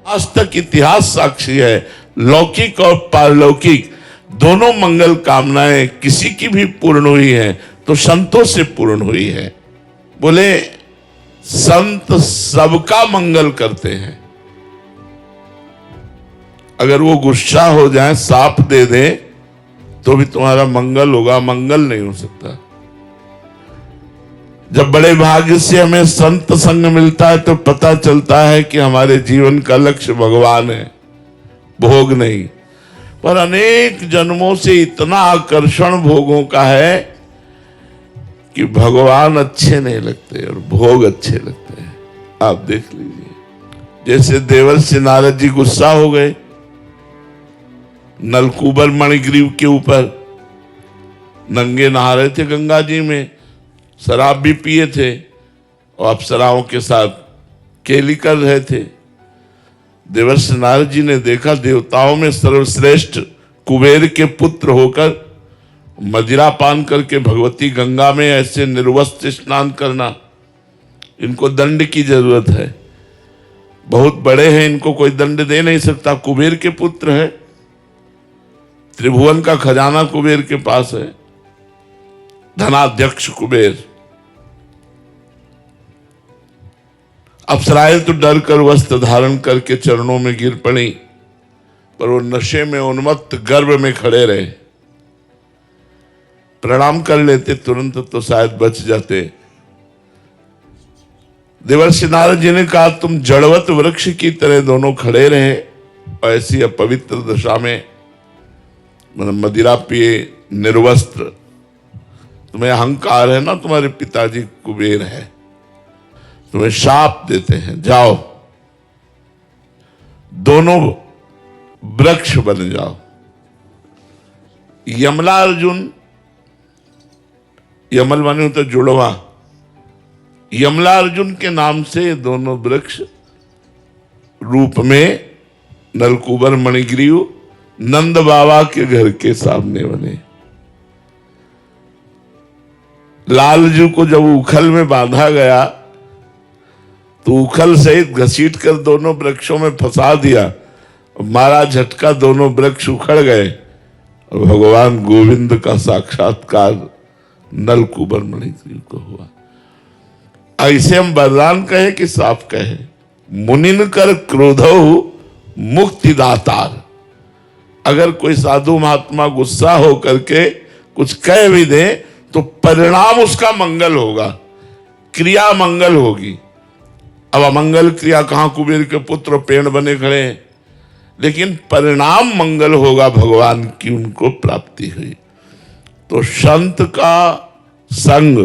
आज तक इतिहास साक्षी है, लौकिक और पारलौकिक दोनों मंगल कामनाएं किसी की भी पूर्ण हुई हैं तो संतों से पूर्ण हुई है। बोले संत सबका मंगल करते हैं। अगर वो गुस्सा हो जाए, साप दे दे, तो भी तुम्हारा मंगल होगा, मंगल नहीं हो सकता। जब बड़े भाग्य से हमें संत संग मिलता है तो पता चलता है कि हमारे जीवन का लक्ष्य भगवान है, भोग नहीं। पर अनेक जन्मों से इतना आकर्षण भोगों का है कि भगवान अच्छे नहीं लगते और भोग अच्छे लगते हैं। आप देख लीजिए, जैसे देवर्षि नारद जी गुस्सा हो गए नलकूबर मणिग्रीव के ऊपर, नंगे नहा रहे थे गंगा जी में, शराब भी पिए थे और अप्सराओं के साथ केली कर रहे थे। देवर्षि नारद जी ने देखा देवताओं में सर्वश्रेष्ठ कुबेर के पुत्र होकर मदिरा पान करके भगवती गंगा में ऐसे निर्वस्त्र स्नान करना, इनको दंड की जरूरत है। बहुत बड़े हैं, इनको कोई दंड दे नहीं सकता। कुबेर के पुत्र है, त्रिभुवन का खजाना कुबेर के पास है, धनाध्यक्ष कुबेर। अप्सराएं तो डर कर वस्त्र धारण करके चरणों में गिर पड़ी, पर वो नशे में उन्मत्त गर्भ में खड़े रहे। प्रणाम कर लेते तुरंत तो शायद बच जाते। देवर्षि नारद जी ने कहा तुम जड़वत वृक्ष की तरह दोनों खड़े रहे, ऐसी अपवित्र दशा में, मतलब मदिरा पिए, निर्वस्त्र, तुम्हें अहंकार है ना, तुम्हारे पिताजी कुबेर है, तुम्हें शाप देते हैं, जाओ दोनों वृक्ष बन जाओ। यमला अर्जुन, यमल माने होता जुड़वा, यमला अर्जुन के नाम से दोनों वृक्ष रूप में नलकूबर मणिग्रीव नंद बाबा के घर के सामने बने। लालजू को जब उखल में बांधा गया तो उखल सहित घसीट कर दोनों वृक्षों में फंसा दिया, मारा झटका, दोनों वृक्ष उखड़ गए और भगवान गोविंद का साक्षात्कार नलकूबर मणिग्रीव को हुआ। ऐसे हम वरदान कहे कि साफ कहे, मुनिन कर क्रोधो मुक्तिदातार। अगर कोई साधु महात्मा गुस्सा हो करके कुछ कह भी दे तो परिणाम उसका मंगल होगा, क्रिया मंगल होगी। अब अमंगल क्रिया कहां, कुबेर के पुत्र पेड़ बने खड़े हैं, लेकिन परिणाम मंगल होगा, भगवान की उनको प्राप्ति हुई। तो संत का संग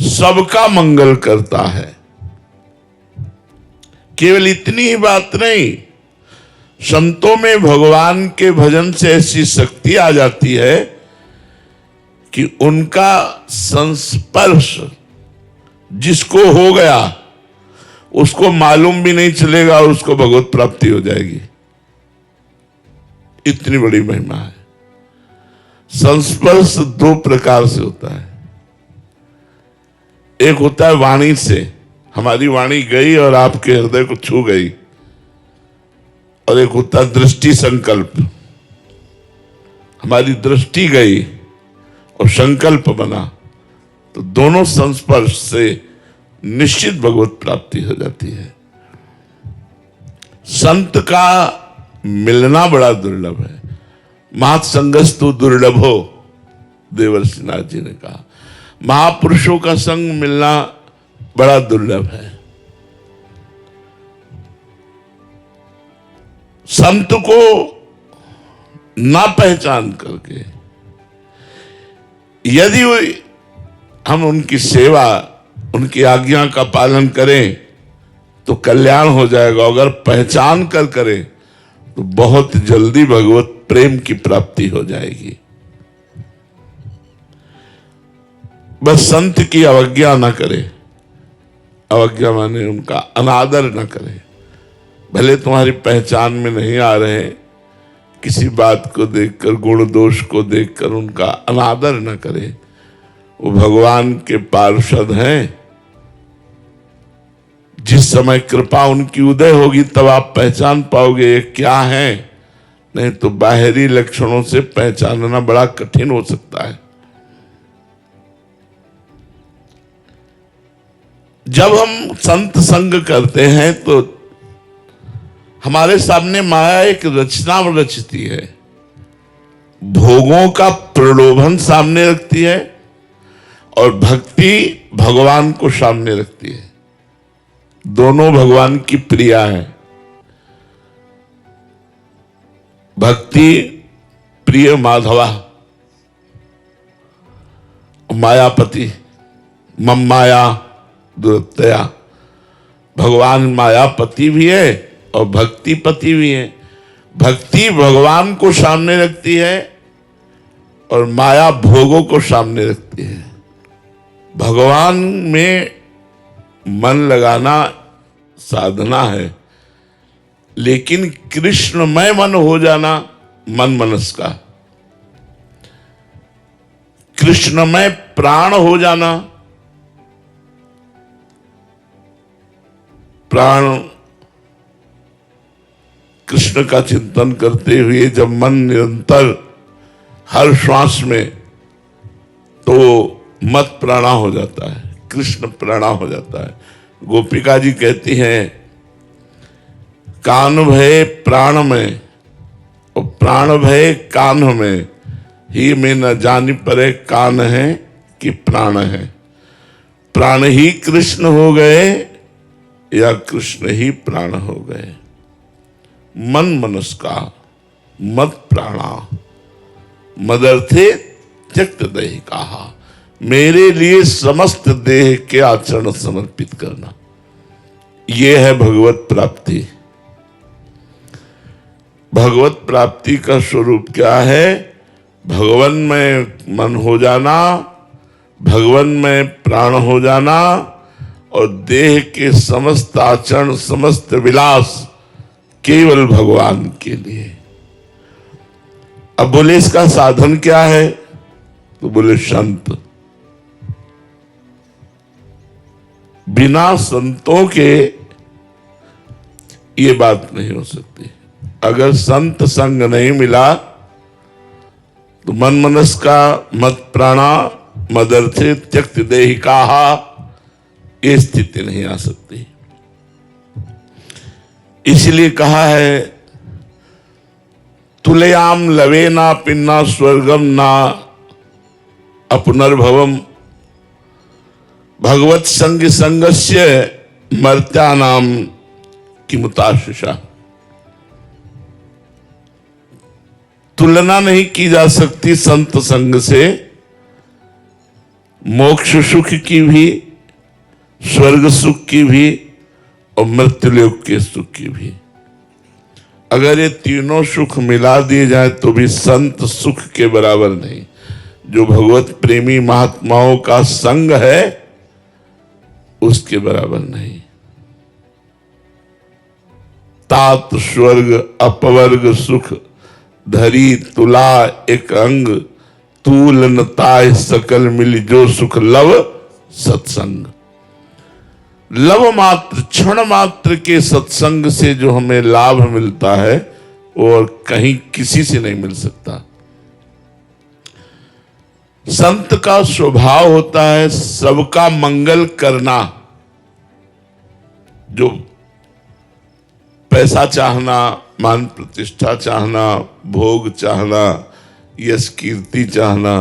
सबका मंगल करता है। केवल इतनी ही बात नहीं, संतों में भगवान के भजन से ऐसी शक्ति आ जाती है कि उनका संस्पर्श जिसको हो गया उसको मालूम भी नहीं चलेगा और उसको भगवत प्राप्ति हो जाएगी। इतनी बड़ी महिमा है। संस्पर्श दो प्रकार से होता है। एक होता है वाणी से, हमारी वाणी गई और आपके हृदय को छू गई, और एक होता है दृष्टि संकल्प, हमारी दृष्टि गई और संकल्प बना। तो दोनों संस्पर्श से निश्चित भगवत प्राप्ति हो जाती है। संत का मिलना बड़ा दुर्लभ है। महत् संगस्तु दुर्लभो, देवर्षि नारद जी ने कहा, महापुरुषों का संग मिलना बड़ा दुर्लभ है। संत को ना पहचान करके यदि हम उनकी सेवा, उनकी आज्ञा का पालन करें तो कल्याण हो जाएगा। अगर पहचान कर करें तो बहुत जल्दी भगवत प्रेम की प्राप्ति हो जाएगी। बस संत की अवज्ञा ना करे, अवज्ञा माने उनका अनादर ना करे। भले तुम्हारी पहचान में नहीं आ रहे, किसी बात को देखकर, गुण दोष को देखकर उनका अनादर न करे। वो भगवान के पार्षद हैं, जिस समय कृपा उनकी उदय होगी तब आप पहचान पाओगे ये क्या है, नहीं तो बाहरी लक्षणों से पहचानना बड़ा कठिन हो सकता है। जब हम संत संग करते हैं तो हमारे सामने माया एक रचना रचती है, भोगों का प्रलोभन सामने रखती है और भक्ति भगवान को सामने रखती है। दोनों भगवान की प्रिया है। भक्ति प्रिय माधवा, मायापति मम माया दुरतया। भगवान मायापति भी है और भक्तिपति भी है। भक्ति भगवान को सामने रखती है और माया भोगों को सामने रखती है। भगवान में मन लगाना साधना है, लेकिन कृष्णमय मन हो जाना मन मनस का, कृष्णमय प्राण हो जाना, प्राण कृष्ण का चिंतन करते हुए जब मन निरंतर हर श्वास में, तो मत प्राणा हो जाता है, कृष्ण प्राणा हो जाता है। गोपिका जी कहती हैं कान भय प्राण में और प्राण भय कान में, ही में न जानी परे कान है कि प्राण है। प्राण ही कृष्ण हो गए या कृष्ण ही प्राण हो गए। मन मनस का मत प्राणा मदर्थे त्यक्त देह कहा, मेरे लिए समस्त देह के आचरण समर्पित करना, यह है भगवत प्राप्ति। भगवत प्राप्ति का स्वरूप क्या है? भगवान में मन हो जाना, भगवान में प्राण हो जाना और देह के समस्त आचरण समस्त विलास केवल भगवान के लिए। अब बोले इसका साधन क्या है? तो बोले संत। बिना संतों के ये बात नहीं हो सकती। अगर संत संग नहीं मिला तो मन मनस का मत प्राणा मदर्थे त्यक्त देहि कहा, ये स्थिति नहीं आ सकती। इसलिए कहा है तुलयाम लवे ना पिन्ना स्वर्गम ना अपुनर्भवम, भगवत संग संगस्य मर्त्यानाम किमुताशिषा। तुलना नहीं की जा सकती संत संग से, मोक्ष सुख की भी, स्वर्ग सुख की भी और मृत्युलोक के सुख की भी। अगर ये तीनों सुख मिला दिए जाए तो भी संत सुख के बराबर नहीं। जो भगवत प्रेमी महात्माओं का संग है उसके बराबर नहीं। तात स्वर्ग अपवर्ग सुख धरी तुला एक अंग, तूल नताय सकल मिली जो सुख लव सत्संग। लव मात्र क्षण मात्र के सत्संग से जो हमें लाभ मिलता है वो और कहीं किसी से नहीं मिल सकता। संत का स्वभाव होता है सबका मंगल करना। जो पैसा चाहना, मान प्रतिष्ठा चाहना, भोग चाहना, यश कीर्ति चाहना,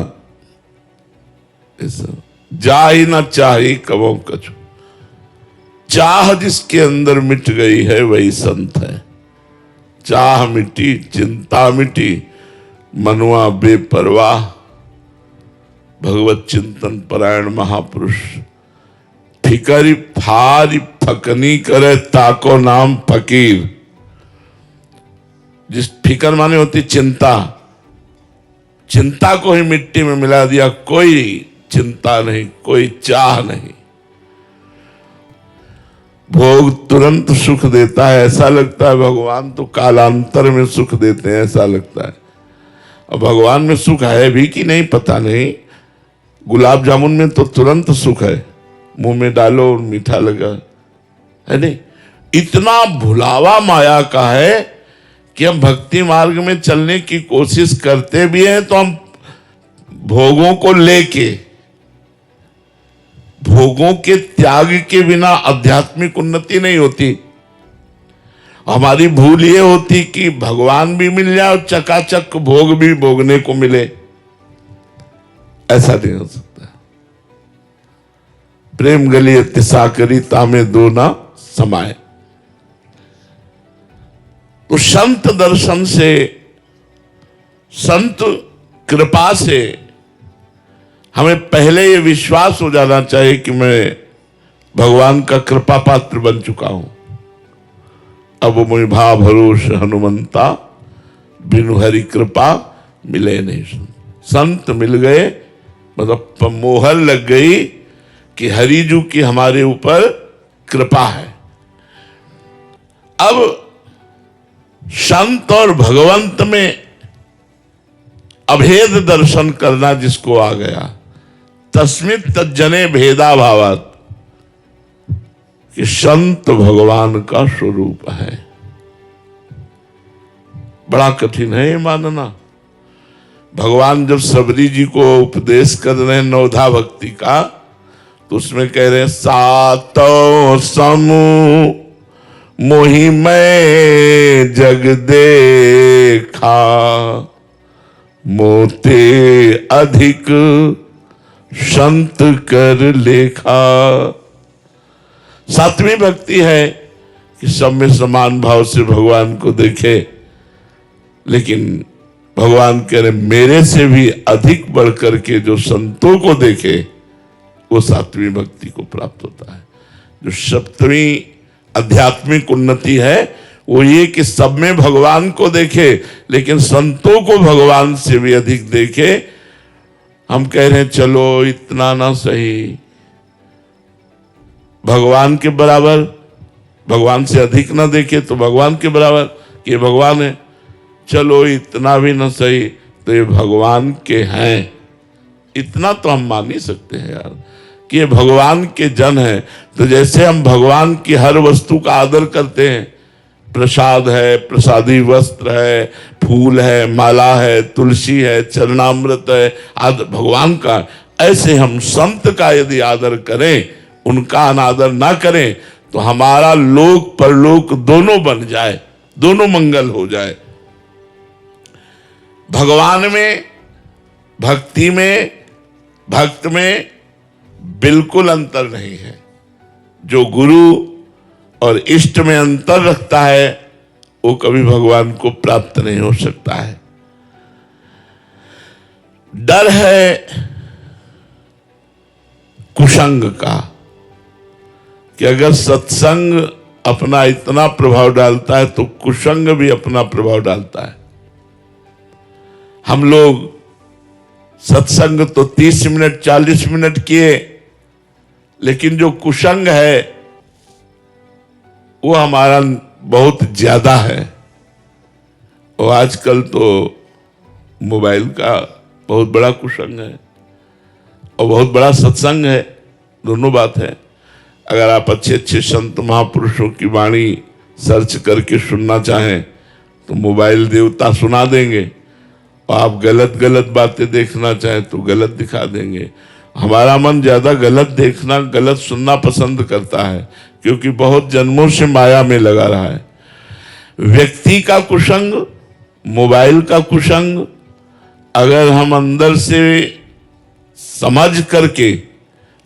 जा ही ना चाहे कबो कछु। चाह जिसके अंदर मिट गई है वही संत है। चाह मिटी, चिंता मिटी, मनुआ बेपरवाह, भगवत चिंतन परायण महापुरुष। फिकरी फारी फकनी करे ताको नाम फकीर। जिस फिकर माने होती चिंता, चिंता को ही मिट्टी में मिला दिया, कोई चिंता नहीं, कोई चाह नहीं। भोग तुरंत सुख देता है, ऐसा लगता है भगवान तो कालांतर में सुख देते हैं, ऐसा लगता है। और भगवान में सुख है भी कि नहीं पता नहीं। गुलाब जामुन में तो तुरंत सुख है, मुंह में डालो मीठा लगा, है नहीं। इतना भुलावा माया का है कि हम भक्ति मार्ग में चलने की कोशिश करते भी हैं तो हम भोगों को लेके, भोगों के त्याग के बिना आध्यात्मिक उन्नति नहीं होती। हमारी भूल ये होती कि भगवान भी मिल जाए और चकाचक भोग भी भोगने को मिले। ऐसा नहीं हो सकता। प्रेम गली तिसा करी तामे दो ना समाए। तो संत दर्शन से, संत कृपा से हमें पहले ये विश्वास हो जाना चाहिए कि मैं भगवान का कृपा पात्र बन चुका हूं। अब मुझे भा भरोस हनुमंता, बिनु हरि कृपा मिले नहीं। संत मिल गए मतलब मोहर लग गई कि हरिजू की हमारे ऊपर कृपा है। अब संत और भगवंत में अभेद दर्शन करना जिसको आ गया, तस्मित तज्जने भेदा भावात, कि संत भगवान का स्वरूप है। बड़ा कठिन है ये मानना। भगवान जब सबरी जी को उपदेश कर रहे हैं नवधा भक्ति का, तो उसमें कह रहे हैं सातो समूह मोहि मैं जग देखा, मोते अधिक संत कर लेखा। सातवीं भक्ति है कि सब में समान भाव से भगवान को देखे, लेकिन भगवान कह रहे मेरे से भी अधिक बढ़कर के जो संतों को देखे वो सातवीं भक्ति को प्राप्त होता है। जो सप्तवीं आध्यात्मिक उन्नति है वो ये कि सब में भगवान को देखे, लेकिन संतों को भगवान से भी अधिक देखे। हम कह रहे हैं चलो इतना ना सही, भगवान के बराबर, भगवान से अधिक ना देखे तो भगवान के बराबर कि भगवान है, चलो इतना भी ना सही तो ये भगवान के हैं। इतना तो हम मान ही सकते हैं यार कि ये भगवान के जन हैं। तो जैसे हम भगवान की हर वस्तु का आदर करते हैं, प्रसाद है, प्रसादी वस्त्र है, फूल है, माला है, तुलसी है, चरणामृत है, आदर भगवान का, ऐसे हम संत का यदि आदर करें, उनका अनादर ना करें तो हमारा लोक परलोक दोनों बन जाए, दोनों मंगल हो जाए। भगवान में, भक्ति में, भक्त में बिल्कुल अंतर नहीं है। जो गुरु और इष्ट में अंतर रखता है वो कभी भगवान को प्राप्त नहीं हो सकता है। डर है कुसंग का कि अगर सत्संग अपना इतना प्रभाव डालता है तो कुसंग भी अपना प्रभाव डालता है। हम लोग सत्संग तो 30 मिनट 40 मिनट किए, लेकिन जो कुसंग है वो हमारा बहुत ज्यादा है। और आजकल तो मोबाइल का बहुत बड़ा कुसंग है और बहुत बड़ा सत्संग है, दोनों बात है। अगर आप अच्छे अच्छे संत महापुरुषों की वाणी सर्च करके सुनना चाहें तो मोबाइल देवता सुना देंगे, और आप गलत गलत बातें देखना चाहें तो गलत दिखा देंगे। हमारा मन ज्यादा गलत देखना, गलत सुनना पसंद करता है, क्योंकि बहुत जन्मों से माया में लगा रहा है। व्यक्ति का कुसंग, मोबाइल का कुसंग, अगर हम अंदर से समझ करके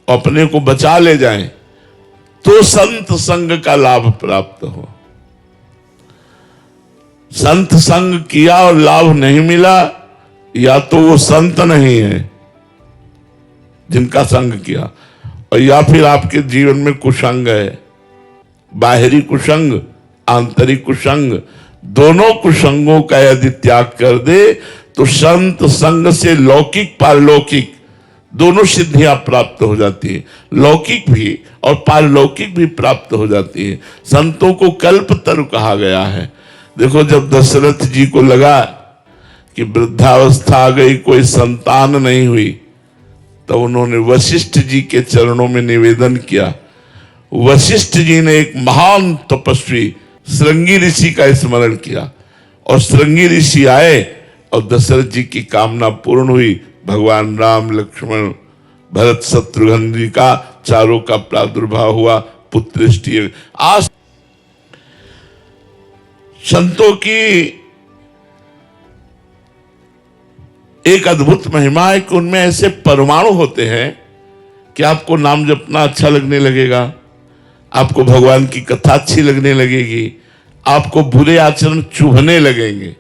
अपने को बचा ले जाएं तो संत संग का लाभ प्राप्त हो। संत संग किया और लाभ नहीं मिला, या तो वो संत नहीं है जिनका संग किया, और या फिर आपके जीवन में कुसंग है। बाहरी कुसंग, आंतरिक कुसंग, दोनों कुसंगों का यदि त्याग कर दे तो संत संग से लौकिक पारलौकिक दोनों सिद्धियां प्राप्त हो जाती है। लौकिक भी और पारलौकिक भी प्राप्त हो जाती है। संतों को कल्पतरु कहा गया है। देखो, जब दशरथ जी को लगा कि वृद्धावस्था आ गई, कोई संतान नहीं हुई, तो उन्होंने वशिष्ठ जी के चरणों में निवेदन किया। वशिष्ठ जी ने एक महान तपस्वी श्रृंगी ऋषि का स्मरण किया और श्रृंगी ऋषि आए और दशरथ जी की कामना पूर्ण हुई। भगवान राम, लक्ष्मण, भरत, शत्रुघ्न जी का चारों का प्रादुर्भाव हुआ, पुत्रष्टि। आज संतों की एक अद्भुत महिमा है कि उनमें ऐसे परमाणु होते हैं कि आपको नाम जपना अच्छा लगने लगेगा, आपको भगवान की कथा अच्छी लगने लगेगी, आपको बुरे आचरण चुभने लगेंगे।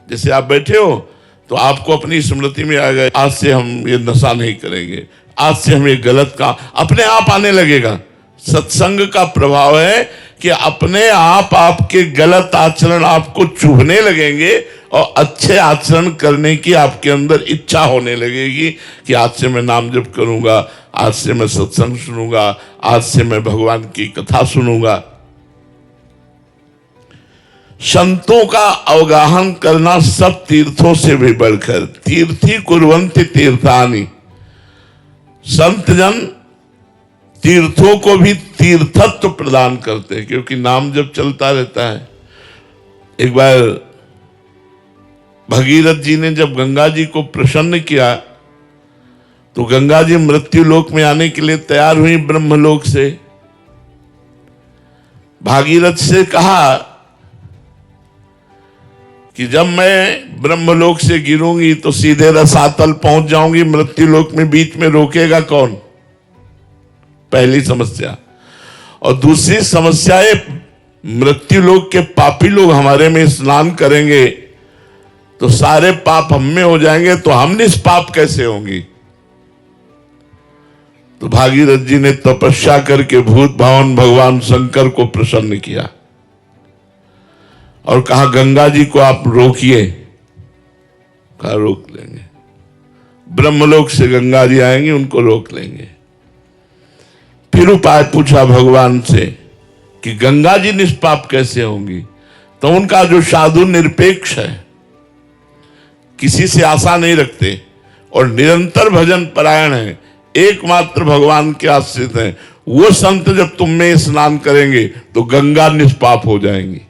जैसे आप बैठे हो तो आपको अपनी स्मृति में आ गए, आज से हम ये नशा नहीं करेंगे, आज से हम ये गलत का अपने आप आने लगेगा। सत्संग का प्रभाव है कि अपने आप आपके गलत आचरण आपको चुभने लगेंगे और अच्छे आचरण करने की आपके अंदर इच्छा होने लगेगी कि आज से मैं नाम जप करूंगा, आज से मैं सत्संग सुनूंगा, आज से मैं भगवान की कथा सुनूंगा। संतों का अवगाहन करना सब तीर्थों से भी बढ़कर, तीर्थी कुर्वन्ति तीर्थानि, संत जन तीर्थों को भी तीर्थत्व प्रदान करते हैं क्योंकि नाम जब चलता रहता है। एक बार भगीरथ जी ने जब गंगा जी को प्रसन्न किया तो गंगा जी मृत्यु लोक में आने के लिए तैयार हुई ब्रह्मलोक से। भागीरथ से कहा कि जब मैं ब्रह्मलोक से गिरूंगी तो सीधे रसातल पहुंच जाऊंगी, मृत्यु लोक में बीच में रोकेगा कौन? पहली समस्या। और दूसरी समस्या है मृत्यु लोक के पापी लोग हमारे में स्नान करेंगे तो सारे पाप हम में हो जाएंगे, तो हम निष्पाप कैसे होंगी? तो भागीरथ जी ने तपस्या करके भूत भावन भगवान शंकर को प्रसन्न किया और कहा गंगा जी को आप रोकिए। कहा रोक लेंगे, ब्रह्मलोक से गंगा जी आएंगे, उनको रोक लेंगे। फिर उपाय पूछा भगवान से कि गंगा जी निष्पाप कैसे होंगी? तो उनका जो साधु निरपेक्ष है, किसी से आशा नहीं रखते और निरंतर भजन परायण है, एकमात्र भगवान के आश्रित हैं, वो संत जब तुम में स्नान करेंगे तो गंगा निष्पाप हो जाएंगी।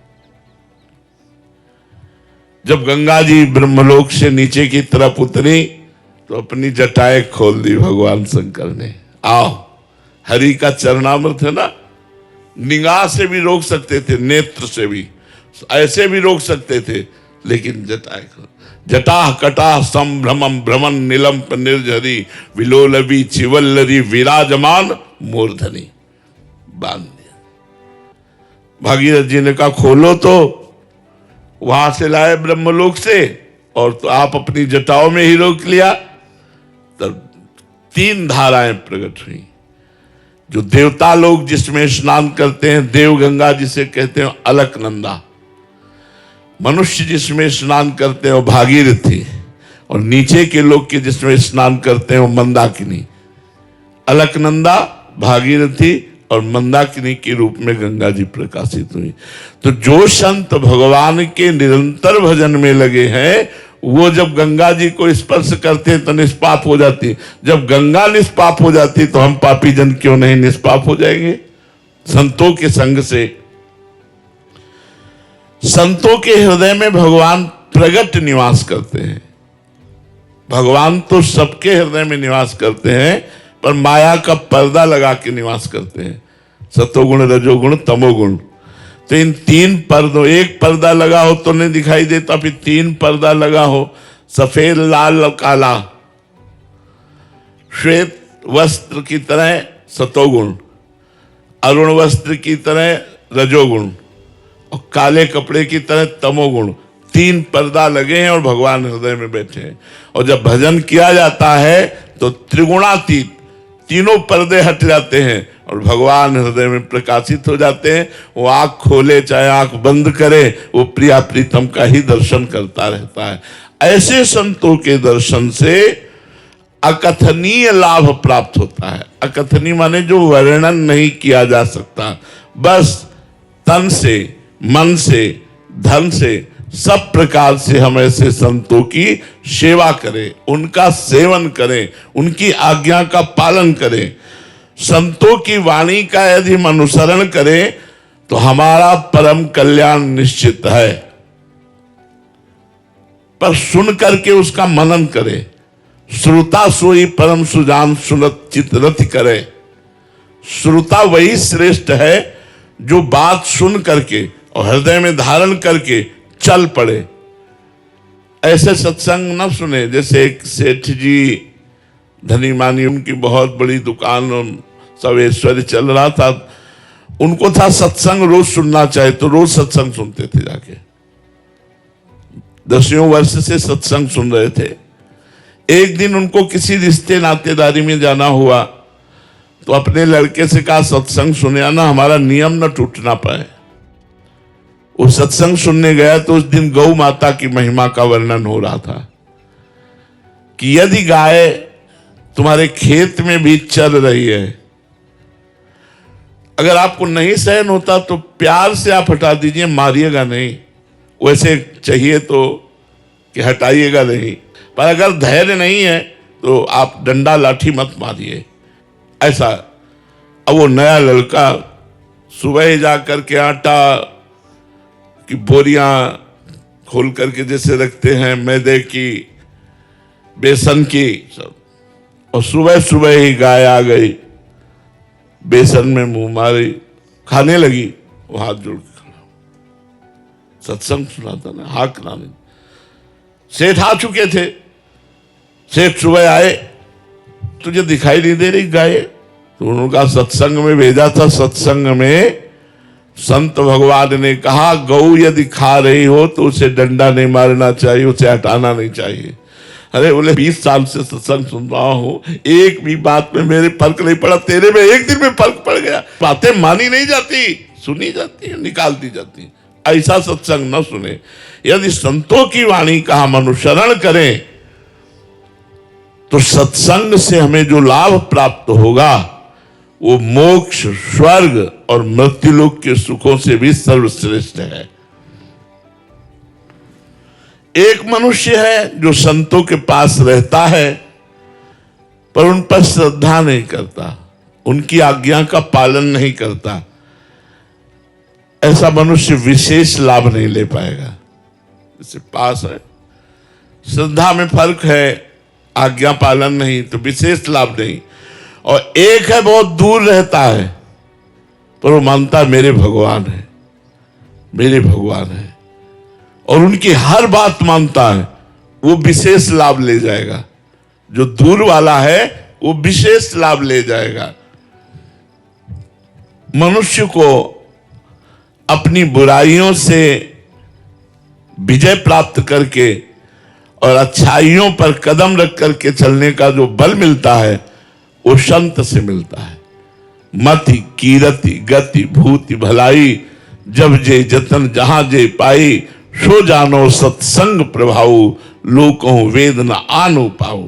जब गंगा जी ब्रह्मलोक से नीचे की तरफ उतरी तो अपनी जटाएं खोल दी भगवान शंकर ने। आओ, हरि का चरणामृत है ना, निगाह से भी रोक सकते थे, नेत्र से भी ऐसे भी रोक सकते थे, लेकिन जटाएं खोल। जटा कटा संभ्रमम भ्रमण नीलंप निर्झरी विलोलवी चिवल्लरी विराजमान मूर्धनी, बांध दिया। भागीरथ जी ने कहा खोलो, तो वहां से लाए ब्रह्मलोक से और तो आप अपनी जटाओं में ही रोक लिया। तब 3 धाराएं प्रकट हुई। जो देवता लोग जिसमें स्नान करते हैं देव गंगा जिसे कहते हैं अलकनंदा, मनुष्य जिसमें स्नान करते हैं वो भागीरथी, और नीचे के लोग के जिसमें स्नान करते हैं वो मंदाकिनी। अलकनंदा, भागीरथी और मंदाकिनी के रूप में गंगा जी प्रकाशित हुई। तो जो संत भगवान के निरंतर भजन में लगे हैं वो जब गंगा जी को स्पर्श करते हैं तो निष्पाप हो जाती। जब गंगा निष्पाप हो जाती तो हम पापी जन क्यों नहीं निष्पाप हो जाएंगे? संतों के संग से। संतों के हृदय में भगवान प्रगट निवास करते हैं। भगवान तो सबके हृदय में निवास करते हैं, पर माया का पर्दा लगा के निवास करते हैं, सतोगुण, रजोगुण, तमोगुण। तो इन 3 पर्दों, एक पर्दा लगा हो तो नहीं दिखाई देता, फिर 3 पर्दा लगा हो, सफेद, लाल, काला। श्वेत वस्त्र की तरह सतोगुण, अरुण वस्त्र की तरह रजोगुण और काले कपड़े की तरह तमोगुण। 3 पर्दा लगे हैं और भगवान हृदय में बैठे हैं। और जब भजन किया जाता है तो त्रिगुणातीत तीनों पर्दे हट जाते हैं और भगवान हृदय में प्रकाशित हो जाते हैं। वो आंख खोले चाहे आंख बंद करे, वो प्रिया प्रीतम का ही दर्शन करता रहता है। ऐसे संतों के दर्शन से अकथनीय लाभ प्राप्त होता है। अकथनीय माने जो वर्णन नहीं किया जा सकता। बस तन से, मन से, धन से, सब प्रकार से हम ऐसे संतों की सेवा करें, उनका सेवन करें, उनकी आज्ञा का पालन करें। संतों की वाणी का यदि हम अनुसरण करें तो हमारा परम कल्याण निश्चित है। पर सुन करके उसका मनन करे। श्रोता सोई परम सुजान सुनत चित रति करे। श्रोता वही श्रेष्ठ है जो बात सुन करके और हृदय में धारण करके चल पड़े। ऐसे सत्संग न सुने। जैसे एक सेठ जी धनी मानी, उनकी बहुत बड़ी दुकान, सब ऐश्वर्य चल रहा था, उनको था सत्संग रोज सुनना चाहिए, तो रोज सत्संग सुनते थे जाके। 10 वर्ष से सत्संग सुन रहे थे। एक दिन उनको किसी रिश्ते नातेदारी में जाना हुआ, तो अपने लड़के से कहा सत्संग सुने आना, हमारा नियम न टूटना पाए। वो सत्संग सुनने गया तो उस दिन गौ माता की महिमा का वर्णन हो रहा था कि यदि गाय तुम्हारे खेत में भी चल रही है, अगर आपको नहीं सहन होता तो प्यार से आप हटा दीजिए, मारिएगा नहीं। वैसे चाहिए तो कि हटाइएगा नहीं, पर अगर धैर्य नहीं है तो आप डंडा लाठी मत मारिए। ऐसा। अब वो नया लड़का सुबह जा करके आटा की बोरियां खोल करके जैसे रखते हैं, मैदे की, बेसन की, सब, और सुबह सुबह ही गाय आ गई, बेसन में मुंह मारी, खाने लगी। वो हाथ जोड़ के खड़ा, सत्संग सुनाता ना, हाथ खिलाने। सेठ आ चुके थे। सेठ सुबह आए, तुझे दिखाई नहीं दे रही गाय? तो उन्होंने कहा सत्संग में भेजा था। सत्संग में संत भगवान ने कहा गौ यदि खा रही हो तो उसे डंडा नहीं मारना चाहिए, उसे हटाना नहीं चाहिए। अरे बोले 20 साल से सत्संग सुन रहा हूं, एक भी बात में मेरे फर्क नहीं पड़ा, तेरे में एक दिन में फर्क पड़ गया। बातें मानी नहीं जाती, सुनी जाती है, निकाल दी जाती। ऐसा सत्संग न सुने। यदि संतों की वाणी का हम अनुसरण करें तो सत्संग से हमें जो लाभ प्राप्त होगा वो मोक्ष, स्वर्ग और मृत्युलोक के सुखों से भी सर्वश्रेष्ठ है। एक मनुष्य है जो संतों के पास रहता है पर उन पर श्रद्धा नहीं करता, उनकी आज्ञा का पालन नहीं करता। ऐसा मनुष्य विशेष लाभ नहीं ले पाएगा। जैसे पास है, श्रद्धा में फर्क है, आज्ञा पालन नहीं, तो विशेष लाभ नहीं। और एक है बहुत दूर रहता है पर वो मानता है मेरे भगवान है, मेरे भगवान है, और उनकी हर बात मानता है, वो विशेष लाभ ले जाएगा। जो दूर वाला है वो विशेष लाभ ले जाएगा। मनुष्य को अपनी बुराइयों से विजय प्राप्त करके और अच्छाइयों पर कदम रख करके चलने का जो बल मिलता है वो संत से मिलता है। मति कीरति गति भूति भलाई, जब जे जतन जहां जे पाई, सो जानो सत्संग प्रभाव, लोकों वेद न आनो पाओ।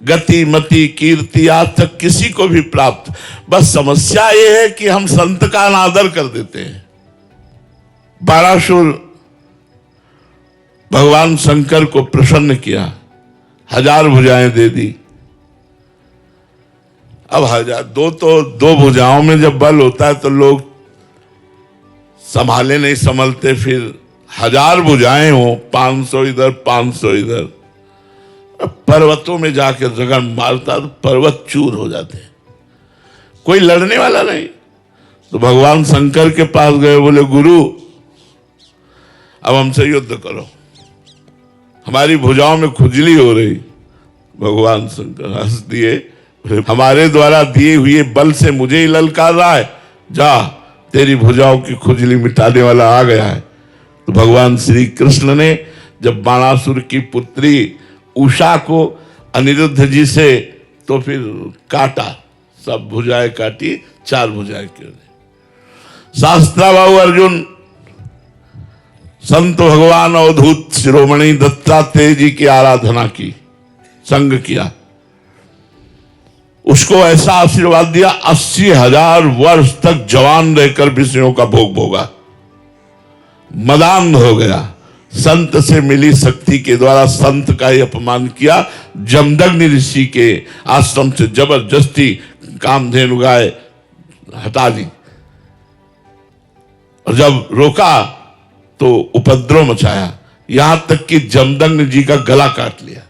गति मति कीर्ति आज तक किसी को भी प्राप्त, बस समस्या ये है कि हम संत का अनादर कर देते हैं। बाणासुर भगवान शंकर को प्रसन्न किया, 1000 भुजाएं दे दी। अब 1000 दो भुजाओं में जब बल होता है तो लोग संभाले नहीं संभलते, फिर 1000 भुजाएं हो, 500 इधर 500 इधर, पर्वतों में जाकर रगड़ मारता तो पर्वत चूर हो जाते, कोई लड़ने वाला नहीं। तो भगवान शंकर के पास गए, बोले गुरु अब हमसे युद्ध करो, हमारी भुजाओं में खुजली हो रही। भगवान शंकर हंस दिए, हमारे द्वारा दिए हुए बल से मुझे ही ललकार रहा है, जा तेरी भुजाओं की खुजली मिटाने वाला आ गया है। तो भगवान श्री कृष्ण ने जब बाणासुर की पुत्री उषा को अनिरुद्ध जी से तो फिर काटा, सब भुजाएं काटी, 4 भुजाएं क्यों नहीं। शास्त्राबाहु अर्जुन संत भगवान अवधूत शिरोमणि दत्तात्रेय जी की आराधना की, संग किया, उसको ऐसा आशीर्वाद दिया 80,000 वर्ष तक जवान रहकर विषयों का भोग भोगा, मदान्ध हो गया। संत से मिली शक्ति के द्वारा संत का ही अपमान किया, जमदग्नि ऋषि के आश्रम से जबरदस्ती कामधेनु गाय हटा दी, और जब रोका तो उपद्रव मचाया, यहां तक कि जमदग्नि जी का गला काट लिया।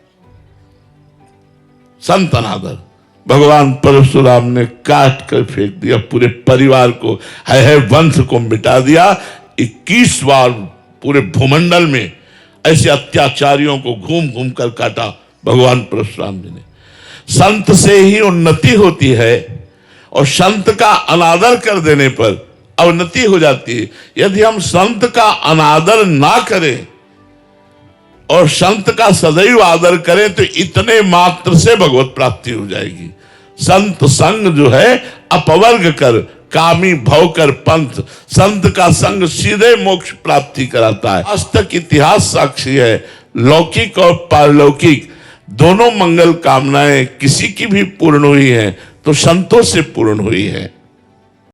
संत अनादर भगवान परशुराम ने काट कर फेंक दिया, पूरे परिवार को, है वंश को मिटा दिया। 21 बार पूरे भूमंडल में ऐसे अत्याचारियों को घूम घूम कर काटा भगवान परशुराम जी ने। संत से ही उन्नति होती है, और संत का अनादर कर देने पर अवनति हो जाती है। यदि हम संत का अनादर ना करें और संत का सदैव आदर करें तो इतने मात्र से भगवत प्राप्ति हो जाएगी। संत संग जो है अपवर्ग कर, कामी भव कर पंथ, संत का संग सीधे मोक्ष प्राप्ति कराता है। आज तक इतिहास साक्षी है, लौकिक और पारलौकिक दोनों मंगल कामनाएं किसी की भी पूर्ण हुई हैं तो संतों से पूर्ण हुई है।